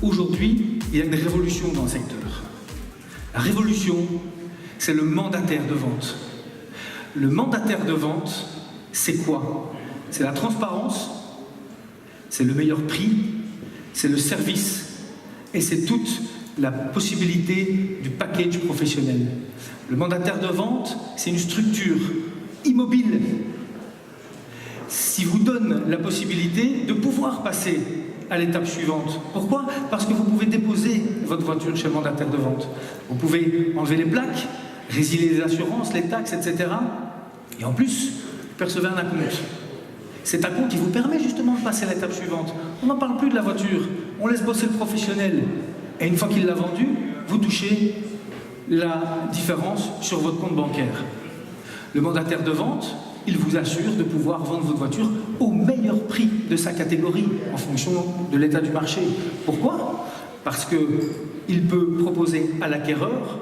Aujourd'hui, il y a une révolution dans le secteur. La révolution, c'est le mandataire de vente. Le mandataire de vente, c'est quoi? C'est la transparence, c'est le meilleur prix, c'est le service et c'est toute la possibilité du package professionnel. Le mandataire de vente, c'est une structure immobile qui vous donne la possibilité de pouvoir passer à l'étape suivante. Pourquoi? Parce que vous pouvez déposer votre voiture chez le mandataire de vente. Vous pouvez enlever les plaques, résilier les assurances, les taxes, etc. Et en plus, vous percevez un acompte. C'est un compte qui vous permet justement de passer à l'étape suivante. On n'en parle plus de la voiture, on laisse bosser le professionnel. Et une fois qu'il l'a vendu, vous touchez la différence sur votre compte bancaire. Le mandataire de vente, il vous assure de pouvoir vendre votre voiture au meilleur prix de sa catégorie, en fonction de l'état du marché. Pourquoi? Parce qu'il peut proposer à l'acquéreur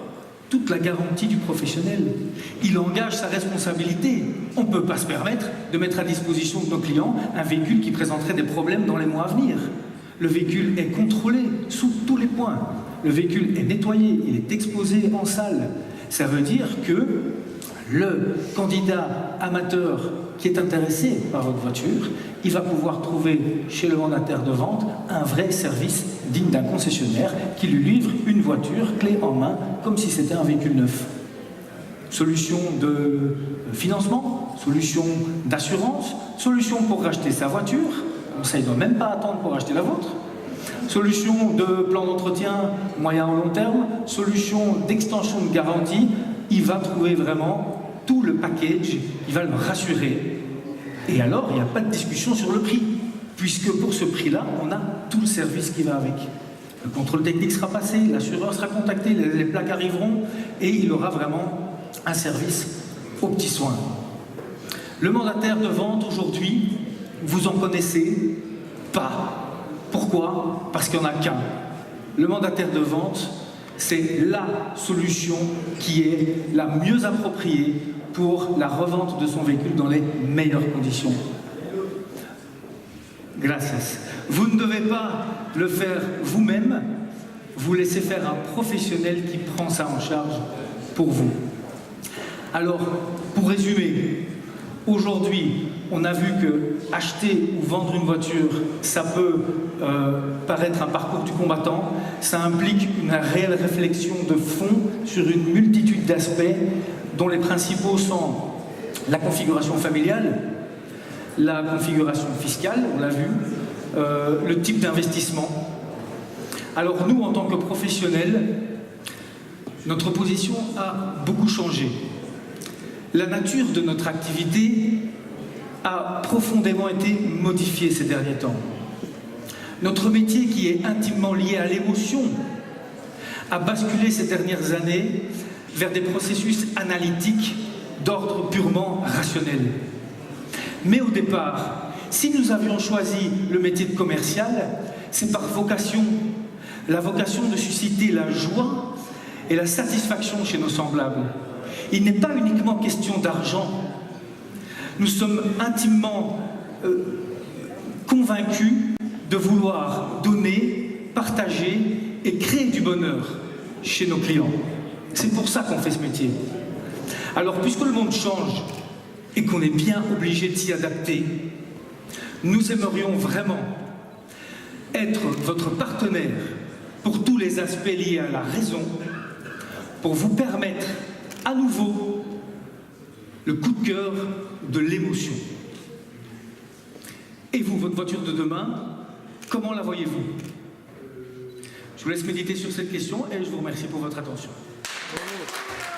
toute la garantie du professionnel. Il engage sa responsabilité. On ne peut pas se permettre de mettre à disposition de nos clients un véhicule qui présenterait des problèmes dans les mois à venir. Le véhicule est contrôlé sous tous les points. Le véhicule est nettoyé, il est exposé en salle. Ça veut dire que le candidat amateur qui est intéressé par votre voiture, il va pouvoir trouver chez le mandataire de vente un vrai service digne d'un concessionnaire qui lui livre une voiture clé en main comme si c'était un véhicule neuf. Solution de financement, solution d'assurance, solution pour racheter sa voiture, ça il ne doit même pas attendre pour acheter la vôtre. Solution de plan d'entretien moyen ou long terme, solution d'extension de garantie, il va trouver vraiment tout le package, il va le rassurer. Et alors, il n'y a pas de discussion sur le prix, puisque pour ce prix-là, on a tout le service qui va avec. Le contrôle technique sera passé, l'assureur sera contacté, les plaques arriveront, et il aura vraiment un service aux petits soins. Le mandataire de vente, aujourd'hui, vous en connaissez pas. Pourquoi? Parce qu'il n'y en a qu'un. Le mandataire de vente, c'est la solution qui est la mieux appropriée pour la revente de son véhicule dans les meilleures conditions. Gracias. Vous ne devez pas le faire vous-même, vous laissez faire un professionnel qui prend ça en charge pour vous. Alors, pour résumer, aujourd'hui, on a vu que acheter ou vendre une voiture, ça peut paraître un parcours du combattant, ça implique une réelle réflexion de fond sur une multitude d'aspects dont les principaux sont la configuration familiale, la configuration fiscale, on l'a vu, le type d'investissement. Alors nous, en tant que professionnels, notre position a beaucoup changé. La nature de notre activité a profondément été modifiée ces derniers temps. Notre métier, qui est intimement lié à l'émotion, a basculé ces dernières années vers des processus analytiques d'ordre purement rationnel. Mais au départ, si nous avions choisi le métier de commercial, c'est par vocation, la vocation de susciter la joie et la satisfaction chez nos semblables. Il n'est pas uniquement question d'argent. Nous sommes intimement convaincus de vouloir donner, partager et créer du bonheur chez nos clients. C'est pour ça qu'on fait ce métier. Alors, puisque le monde change et qu'on est bien obligé de s'y adapter, nous aimerions vraiment être votre partenaire pour tous les aspects liés à la raison, pour vous permettre à nouveau le coup de cœur de l'émotion. Et vous, votre voiture de demain, comment la voyez-vous? Je vous laisse méditer sur cette question et je vous remercie pour votre attention. Bravo.